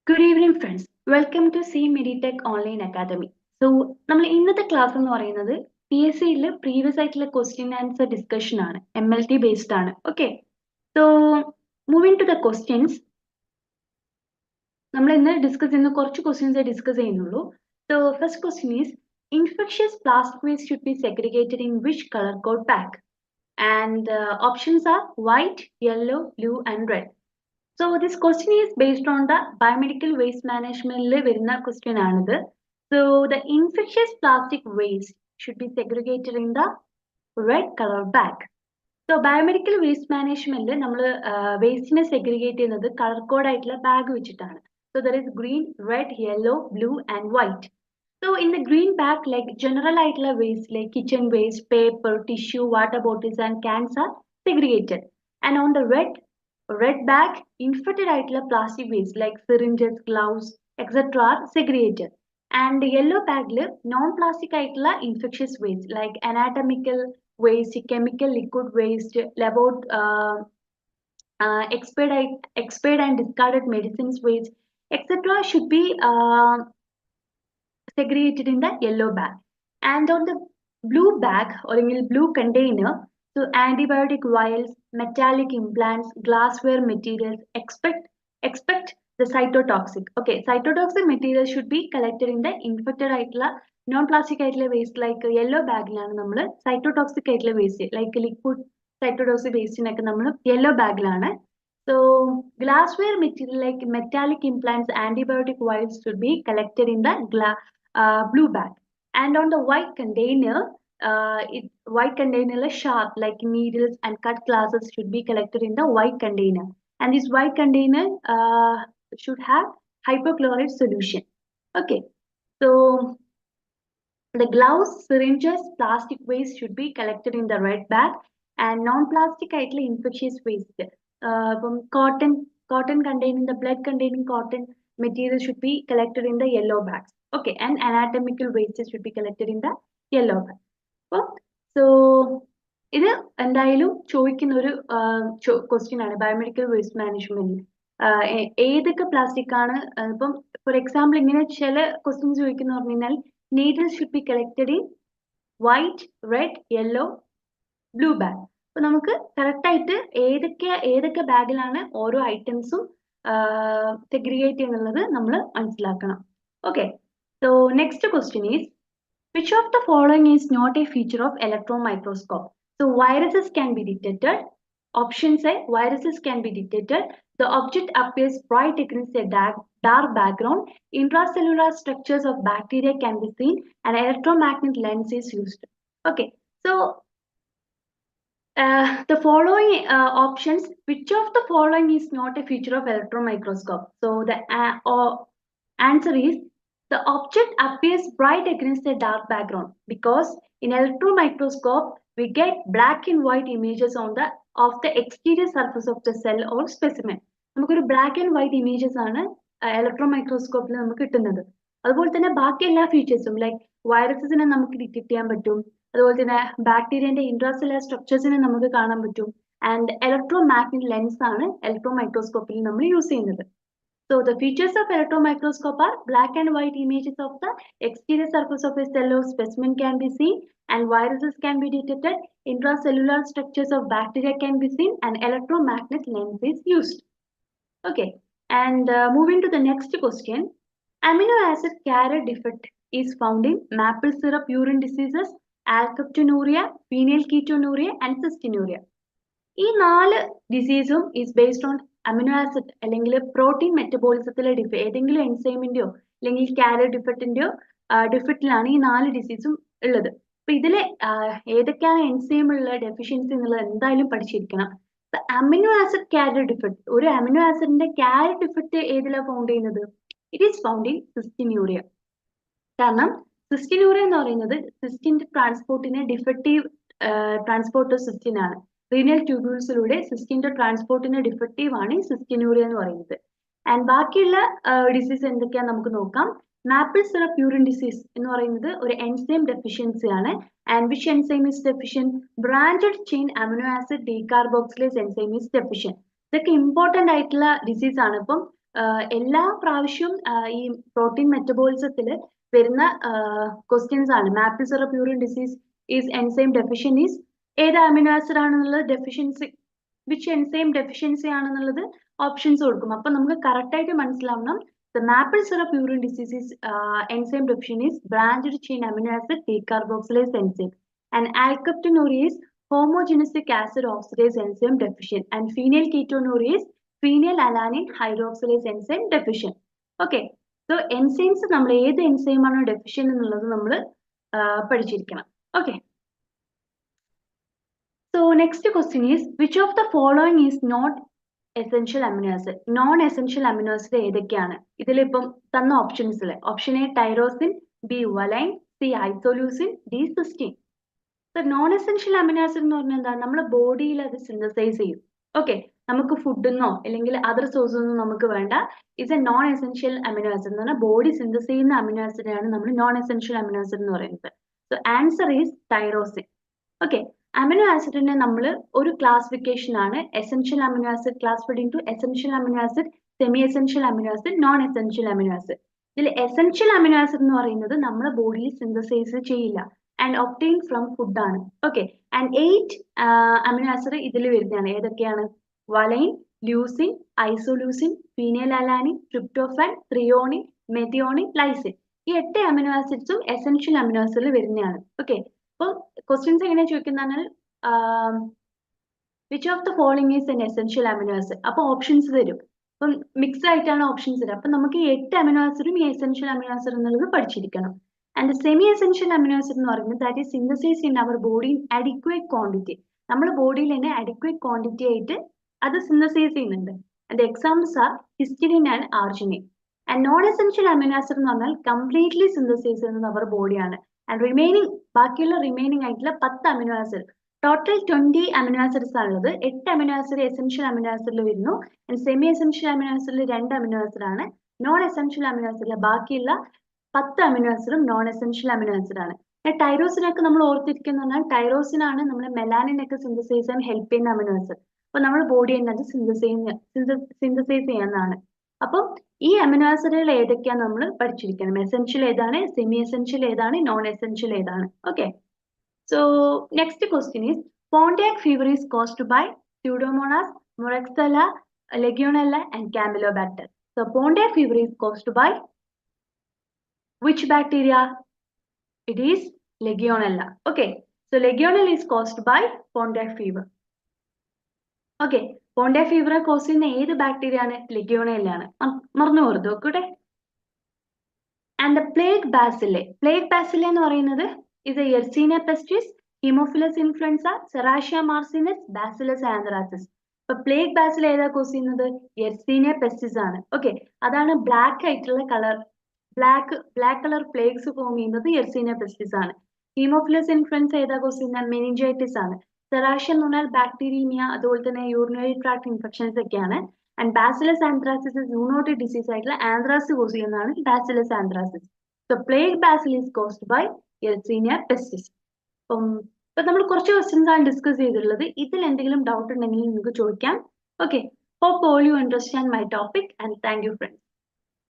Good evening, friends. Welcome to C Meditech Online Academy. So, നമ്മൾ ഇന്നത്തെ class എന്ന് പറയുന്നത് പി എസ് സിയിൽ പ്രീവിയസ് ആയിട്ടുള്ള ക്വസ്റ്റ്യൻ ആൻസർ ഡിസ്കഷൻ ആണ് MLT ബേസ്ഡ് ആണ്. Okay, so moving to the questions. നമ്മൾ ഇന്ന് ഡിസ്കസ് ചെയ്യുന്ന കുറച്ച് ക്വസ്റ്റ്യൻസ് ഡിസ്കസ് ചെയ്യുന്നുള്ളൂ. So first question is infectious plastic waste should be segregated in which colour code pack? And options are white, yellow, blue and red. So this question is based on the biomedical waste management വരുന്ന question ആണിത്. So the infectious plastic waste should be segregated in the red color bag. So biomedical waste management നമ്മൾ വേസ്റ്റിനെ segregate ചെയ്യുന്നത് colour code ആയിട്ടുള്ള bag വെച്ചിട്ടാണ്. So there is green, red, yellow, blue and white. So in the green bag, like general aitla waste like kitchen waste, paper, tissue, water bottles and cans are segregated. And on the red bag, infected aitla plastic waste like syringes, gloves, etc. are segregated. And the yellow bag non-plastic aitla infectious waste like anatomical waste, chemical liquid waste, expired and discarded medicines waste, etc. should be segregated in the yellow bag. And on the blue bag or in the blue container, so antibiotic vials, metallic implants, glassware materials, expect the cytotoxic. Okay, cytotoxic materials should be collected in the infected non-plastic waste like yellow bag cytotoxic waste like liquid cytotoxic waste yellow bag. So glassware material like metallic implants, antibiotic vials should be collected in the blue bag. And on the white container, white container sharp like needles and cut glasses should be collected in the white container. And this white container should have hypochlorite solution. Okay, so the gloves, syringes, plastic waste should be collected in the red bag. And non-plastic infectious waste, cotton containing the blood containing cotton material should be collected in the yellow bags. Okay, and anatomical waste should be collected in the yellow bag. So ഇത് എന്തായാലും ചോദിക്കുന്ന ഒരു question ആണ് biomedical waste management. ഏതൊക്കെ plastic ആണ് ഇപ്പം for example ഇങ്ങനെ ചില ക്വസ്റ്റ്യൻസ് ചോദിക്കുന്ന പറഞ്ഞു കഴിഞ്ഞാൽ needles should be collected in white, red, yellow, blue bag. അപ്പൊ നമുക്ക് കറക്റ്റ് ആയിട്ട് ഏതൊക്കെ ബാഗിലാണ് ഓരോ ഐറ്റംസും സെഗ്രിഗേറ്റ് ചെയ്യുന്നുള്ളത് നമ്മൾ മനസ്സിലാക്കണം. Okay, so next question is which of the following is not a feature of electron microscope? So viruses can be detected. Options A, viruses can be detected. The object appears bright against a dark background. Intracellular structures of bacteria can be seen. An electromagnetic lens is used. Okay, so the following options, which of the following is not a feature of electron microscope? So the answer is the object appears bright against a dark background because in electron microscope we get black and white images on the exterior surface of the cell or specimen. നമുക്കൊരു black and white images ആണ് electron മൈക്രോസ്കോപ്പിൽ നമുക്ക് കിട്ടുന്നത്. അതുപോലെ തന്നെ ബാക്കി എല്ലാ ഫീച്ചേഴ്സും like വൈറസസിനെ നമുക്ക് ഡിറ്റക്ട് ചെയ്യാൻ പറ്റും, അതുപോലെ തന്നെ ബാക്ടീരിയന്റെ ഇൻട്രാസെല്ലുലാർ സ്ട്രക്ചേഴ്സിനെ നമുക്ക് കാണാൻ പറ്റും. ആൻഡ് ഇലക്ട്രോ മാഗ്നറ്റിക് ലെൻസ് ആണ് ഇലക്ട്രോൺ മൈക്രോസ്കോപ്പിൽ നമ്മൾ യൂസ് ചെയ്യുന്നത്. So the features of electron microscope are black and white images of the exterior surface of a cell or specimen can be seen, and viruses can be detected, intracellular structures of bacteria can be seen, and electromagnetic lens is used. Okay, and moving to the next question. Amino acid carrier defect is found in maple syrup urine diseases, alkaptonuria, phenylketonuria, and cystinuria. ഈ 4 ഡിസീസും is based on amino acid അല്ലെങ്കിൽ protein മെറ്റബോളിസത്തിലെ ഏതെങ്കിലും എൻസൈമിന്റെയോ അല്ലെങ്കിൽ carrier ഡിഫക്റ്റിലാണ് ഈ 4 ഡിസീസും ഉള്ളത്. അപ്പൊ ഇതിലെ ഏതൊക്കെയാണ് എൻസൈം ഉള്ള ഡെഫിഷ്യൻസി എന്നുള്ളത് എന്തായാലും പഠിച്ചിരിക്കണം. അമിനോ ആസിഡ് കാരിയർ ഡിഫക്റ്റ്, ഒരു അമിനോ ആസിഡിന്റെ കാരിയർ ഡിഫക്റ്റ് ഏതിലാണ് ഫൗണ്ട് ചെയ്യുന്നത്? It is found in cystinuria. കാരണം സിസ്റ്റിന്യൂറിയ എന്ന് പറയുന്നത് സിസ്റ്റിന്റെ ട്രാൻസ്പോർട്ടിനെ ഡിഫക്റ്റീവ് ട്രാൻസ്പോർട്ട് ഓഫ് സിസ്റ്റിൻ ആണ്. റീനൽ ട്യൂബ്യൂൾസിലൂടെ സിസ്റ്റിന്റെ ട്രാൻസ്പോർട്ടിന് ഡിഫക്റ്റീവ് ആണ് സിസ്റ്റിന്യൂറിയ എന്ന് പറയുന്നത്. ആൻഡ് ബാക്കിയുള്ള ഡിസീസ് എന്തൊക്കെയാന്ന് നമുക്ക് നോക്കാം. മാപ്പിൾ സിറപ്പ് യൂറിൻ ഡിസീസ് എന്ന് പറയുന്നത് ഒരു എൻസൈം ഡെഫിഷ്യൻസി ആണ്. And which enzyme is deficient? Branched chain amino acid decarboxylase enzyme is deficient. ഇതൊക്കെ ഇമ്പോർട്ടന്റ് ആയിട്ടുള്ള ഡിസീസ് ആണ്. ഇപ്പം എല്ലാ പ്രാവശ്യവും ഈ പ്രോട്ടീൻ മെറ്റബോളിസത്തിൽ വരുന്ന ക്വസ്റ്റ്യൻസ് ആണ്. Maple syrup urine disease is enzyme deficient is ഏത് അമിനോ ആസിഡ് ആണെന്നുള്ളത് ഡെഫിഷ്യൻസി വിച്ച് എൻസൈം ഡെഫിഷ്യൻസി ആണെന്നുള്ളത് ഓപ്ഷൻസ് കൊടുക്കും. അപ്പൊ നമുക്ക് കറക്റ്റ് ആയിട്ട് മനസ്സിലാവണം. The maple syrup urine disease is enzyme deficient is branched chain amino acid decarboxylase enzyme, and alkaptonuria is homogeneous acid oxidase enzyme deficient, and phenylketonuria is phenylalanine hydroxylase enzyme deficient. Okay, so enzymes നമ്മൾ ഏത് enzyme ആണോ deficient എന്നുള്ളത് നമ്മൾ പഠിച്ചിരിക്കണം. Okay. So next question is, which of the following is not essential amino acid? Non essential amino acid ഏതൊക്കെയാണ്? ഇതിലിപ്പം തന്ന options അല്ലേ? Option A tyrosine, B valine, C isoleucine, D cysteine. Non essential amino acid എന്ന് പറഞ്ഞാൽ എന്താ? നമ്മുടെ ബോഡിയിൽ അത് synthesise ചെയ്യും. ഓക്കെ, നമുക്ക് ഫുഡിന്നോ അല്ലെങ്കിൽ അതർ സോഴ്സിൽ നിന്നോ നമുക്ക് വേണ്ട. Is a non essential amino acid എന്ന് പറഞ്ഞാൽ ബോഡി സിന്തസൈസ് ചെയ്യുന്ന അമിനോ ആസിഡ് ആണ് നമ്മൾ നോൺ എസെൻഷ്യൽ അമിനോ ആസിഡ് എന്ന് പറയുന്നത്. So answer is tyrosine. Okay, amino ആസിഡിനെ നമ്മൾ ഒരു ക്ലാസിഫിക്കേഷൻ ആണ് essential amino acid classified into essential amino acid, semi essential amino acid, non essential amino acid. ഇതിൽ എസെൻഷ്യൽ അമിനോ ആസിഡ് എന്ന് പറയുന്നത് നമ്മുടെ ബോഡിയിൽ സിന്തസൈസ് ചെയ്യില്ല ആൻഡ് ഒബ്റ്റെയിൻ ഫ്രം ഫുഡ് ആണ്. ഓക്കെ, ആൻഡ് 8 അമിനോ ആസിഡ് ഇതിൽ വരുന്നതാണ്. ഏതൊക്കെയാണ്? Valine, leucine, isoleucine, phenylalanine, tryptophan, threonine, methionine, lysine. ഈ 8 അമിനോ ആസിഡ്സും എസെൻഷ്യൽ അമിനോ ആസിഡിൽ വരുന്നതാണ്. ഓക്കെ, അപ്പോൾ ക്വസ്റ്റ്യൻസ് എങ്ങനെ ചോദിക്കുന്നതാണ്? Which of the following is an essential amino acid. അപ്പൊ ഓപ്ഷൻസ് തരും. അപ്പം മിക്സ് ആയിട്ടാണ് ഓപ്ഷൻസ് തരും. അപ്പൊ നമുക്ക് ഈ 8 അമിനോ ആസിഡും ഈ എസെൻഷ്യൽ അമിനോ ആസിഡ് എന്നുള്ളത് പഠിച്ചിരിക്കണം. And semi essential amino acid എന്ന് പറയുന്നത് that is synthesise in our body in adequate quantity. നമ്മുടെ ബോഡിയിൽ തന്നെ അഡിക്വേറ്റ് ക്വാണ്ടിറ്റി ആയിട്ട് അത് സിന്തസൈസ് ചെയ്യുന്നുണ്ട്. And examples are histidine and arginine. And non essential amino acid എന്ന് പറഞ്ഞാൽ കംപ്ലീറ്റ്ലി സിന്തസൈസ് ചെയ്യുന്നത് അവർ ബോഡിയാണ്. ആൻഡ് റിമൈനിങ് ബാക്കിയുള്ള റിമൈനിങ് ആയിട്ടുള്ള 10 amino acid, total 20 amino acids ആണുള്ളത്. 8 അമിനോ ആസിഡ് എസെൻഷ്യൽ അമിനോ ആസിഡിൽ വരുന്നു. ആൻഡ് സെമി എസെൻഷ്യൽ അമിനോ ആസിഡിൽ 2 അമിനോ ആസിഡ് ആണ്. നോൺ എസെൻഷ്യൽ അമിനോ ആസിഡിലെ ബാക്കിയുള്ള 10 അമിനോ ആസിഡും നോൺ എസെൻഷ്യൽ അമിനോ ആസിഡ് ആണ്. ടൈറോസിനൊക്കെ നമ്മൾ ഓർത്തിരിക്കുന്ന പറഞ്ഞാൽ ടൈറോസിൻ ആണ് നമ്മുടെ മെലാനിൻ ഒക്കെ സിന്തസൈസ് ചെയ്യാൻ ഹെൽപ്പ് ചെയ്യുന്ന അമിനോ ആസിഡ്. അപ്പൊ നമ്മുടെ ബോഡി തന്നെ അത് സിന്തസൈസ് ചെയ്യുന്നതാണ്. അപ്പം ഈ അമിനോ ആസിഡുകൾ ഏതൊക്കെയാണ് നമ്മൾ പഠിച്ചിരിക്കണം. എസെൻഷ്യൽ ഏതാണ്, സെമി എസെൻഷ്യൽ ഏതാണ്, നോൺ എസെൻഷ്യൽ ഏതാണ്. Okay, so next question is, Pontiac fever is caused by Pseudomonas, Moraxella, Legionella, and Campylobacter. So Pontiac fever is caused by which bacteria? It is Legionella. Okay, so Legionella is caused by Pontiac fever. Okay, Pontiac fever cause ചെയ്യുന്ന ഏത് bacteria ആണ്? Legionella ആണ്. മറന്നു പോകരുത്. Okay, and the plague bacilli. Plague bacilli എന്ന് പറയുന്നത് ഇത് Yersinia pestis, Haemophilus influenzae, Serratia marcescens, Bacillus anthracis. ഇപ്പൊ പ്ലേഗ് ബാസിൽ ഏതാ കോസ് ചെയ്യുന്നത്? Yersinia pestis ആണ്. ഓക്കെ, അതാണ് ബ്ലാക്ക് ആയിട്ടുള്ള colour, black colour plagues form ചെയ്യുന്നത് Yersinia pestis ആണ്. ഹീമോഫിലസ് ഇൻഫ്ലുവൻസ ഏതാ കോസ് ചെയ്യുന്നത്? മെനിഞ്ചൈറ്റിസ് ആണ്. സെറാഷ്യ എന്ന് പറഞ്ഞാൽ ബാക്ടീരീമിയ, അതുപോലെ തന്നെ യൂറിനറി ട്രാക്ട് ഇൻഫെക്ഷൻസ് ഒക്കെയാണ്. And Bacillus anthracis zoonotic disease ആയിട്ടുള്ള ആന്ത്രാസ് കോസ് ചെയ്യുന്നതാണ് bacillus anthracis. So plague bacillus is caused by Yersinia pestis. ഇപ്പൊ നമ്മൾ കുറച്ച് ക്വസ്റ്റ്യൻസ് ആണ് ഡിസ്കസ് ചെയ്തിട്ടുള്ളത്. ഇതിൽ എന്തെങ്കിലും ഡൗട്ട് ഉണ്ടെങ്കിൽ നിങ്ങൾക്ക് ചോദിക്കാം. Okay, hope all you understand my topic and thank you friends.